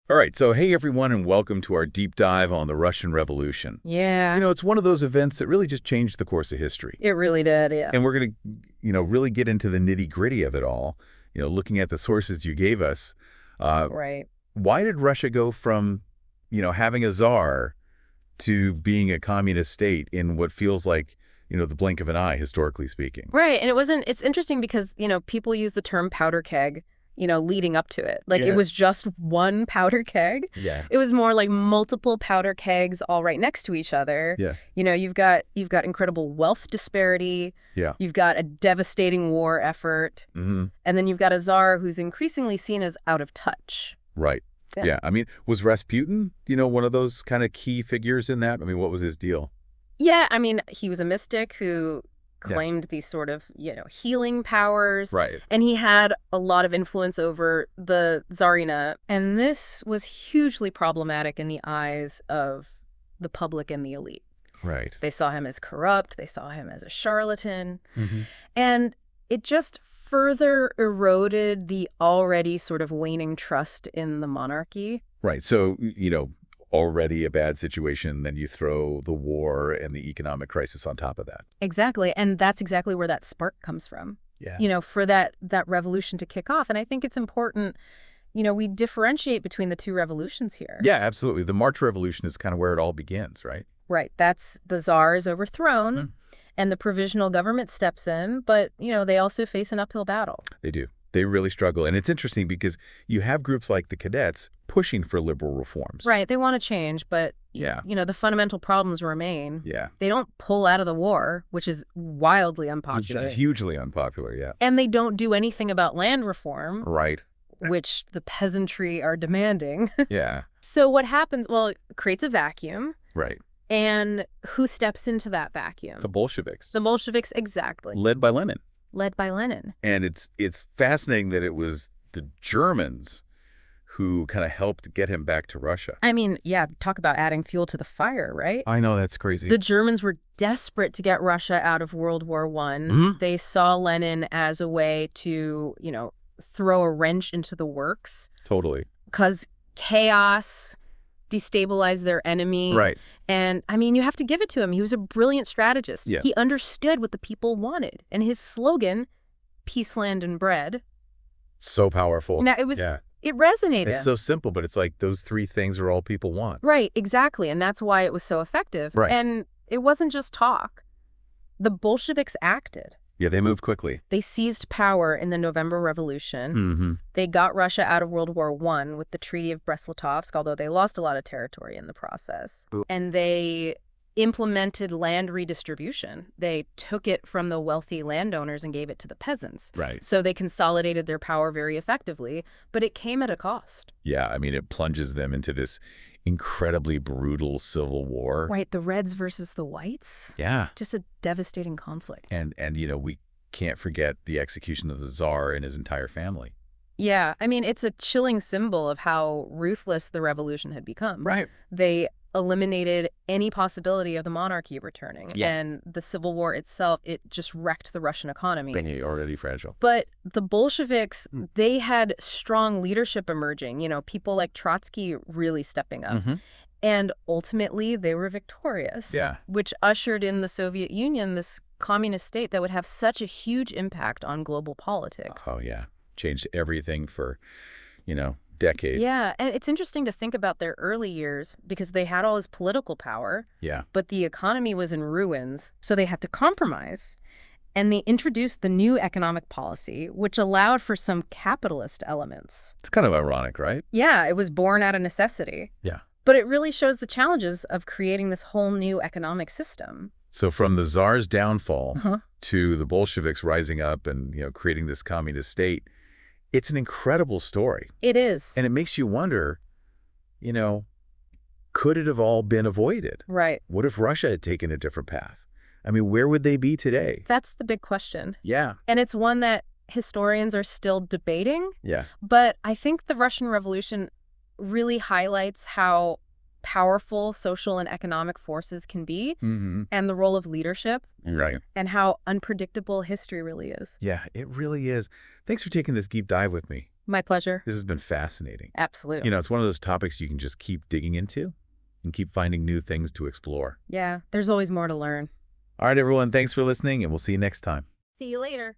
All right, so hey everyone, and welcome to our deep dive on the Russian Revolution. Yeah, It's one of those events that really just changed the course of history. it really did, yeah. And we're going to, really get into the nitty-gritty of it all, looking at the sources you gave us. Uh, Right. why did Russia go from, having a czar to being a communist state in what feels like, the blink of an eye, historically speaking? Right. And it's interesting because, people use the term powder keg, leading up to it. Like it Yeah. was just one powder keg. Yeah. It was more like multiple powder kegs all right next to each other. Yeah. You've got incredible wealth disparity. Yeah. You've got a devastating war effort. Mm-hmm. And then you've got a czar who's increasingly seen as out of touch. Right. Yeah. Yeah. I mean, was Rasputin, one of those kind of key figures in that? I mean, what was his deal? Yeah, I mean, he was a mystic who claimed these sort of, healing powers. Right. And he had a lot of influence over the Tsarina. And this was hugely problematic in the eyes of the public and the elite. Right. They saw him as corrupt. They saw him as a charlatan. Mm-hmm. And it just further eroded the already sort of waning trust in the monarchy. Right. So, already a bad situation, then you throw the war and the economic crisis on top of that. Exactly. And that's exactly where that spark comes from. Yeah. For that revolution to kick off. And I think it's important, we differentiate between the two revolutions here. Yeah, absolutely. The March Revolution is kind of where it all begins, right? Right. That's the Tsar is overthrown and the provisional government steps in. But, they also face an uphill battle. They do. They really struggle. And it's interesting because you have groups like the cadets pushing for liberal reforms. Right. They want to change, but, Yeah. the fundamental problems remain. Yeah. They don't pull out of the war, which is wildly unpopular. Hugely unpopular, yeah. And they don't do anything about land reform, Right. which the peasantry are demanding. Yeah. So what happens? Well, it creates a vacuum. Right. And who steps into that vacuum? The Bolsheviks. The Bolsheviks, exactly. Led by Lenin. Led by Lenin. And it's fascinating that it was the Germans who kind of helped get him back to Russia. I mean, yeah, talk about adding fuel to the fire, right? I know, that's crazy. The Germans were desperate to get Russia out of World War I. Mhm. They saw Lenin as a way to, throw a wrench into the works. Totally. Because chaos destabilized their enemy. Right. And, I mean, you have to give it to him. He was a brilliant strategist. Yeah. He understood what the people wanted. And his slogan, peace, land, and bread. So powerful. Now, Yeah. it resonated. It's so simple, but it's like those three things are all people want. Right, exactly. And that's why it was so effective. Right. And it wasn't just talk. The Bolsheviks acted. Yeah, they move quickly. They seized power in the November Revolution. Mm-hmm. They got Russia out of World War I with the Treaty of Brest-Litovsk, although they lost a lot of territory in the process. Ooh. And they implemented land redistribution. They took it from the wealthy landowners and gave it to the peasants. Right. So they consolidated their power very effectively, but it came at a cost. Yeah, I mean, it plunges them into this incredibly brutal civil war. Right, the Reds versus the Whites. Yeah. Just a devastating conflict. And we can't forget the execution of the Tsar and his entire family. Yeah, I mean, it's a chilling symbol of how ruthless the revolution had become. Right. They eliminated any possibility of the monarchy returning. Yeah. And the Civil War itself, it just wrecked the Russian economy. Already fragile. But the Bolsheviks, they had strong leadership emerging, people like Trotsky really stepping up. Mm-hmm. And ultimately, they were victorious. Yeah. Which ushered in the Soviet Union, this communist state that would have such a huge impact on global politics. Oh, yeah. Changed everything for, decades. Yeah, and it's interesting to think about their early years because they had all this political power, Yeah. but the economy was in ruins, so they had to compromise. And they introduced the new economic policy, which allowed for some capitalist elements. It's kind of ironic, right? Yeah, it was born out of necessity. Yeah. But it really shows the challenges of creating this whole new economic system. So from the Tsar's downfall Uh-huh. to the Bolsheviks rising up and, creating this communist state, it's an incredible story. It is. And it makes you wonder, could it have all been avoided? Right. What if Russia had taken a different path? I mean, where would they be today? That's the big question. Yeah. And it's one that historians are still debating. Yeah. But I think the Russian Revolution really highlights how powerful social and economic forces can be Mm-hmm. and the role of leadership Right. and how unpredictable history really is. Yeah, it really is. Thanks for taking this deep dive with me. My pleasure. This has been fascinating. Absolutely. It's one of those topics you can just keep digging into and keep finding new things to explore. Yeah, there's always more to learn. All right, everyone, thanks for listening, and we'll see you next time. See you later.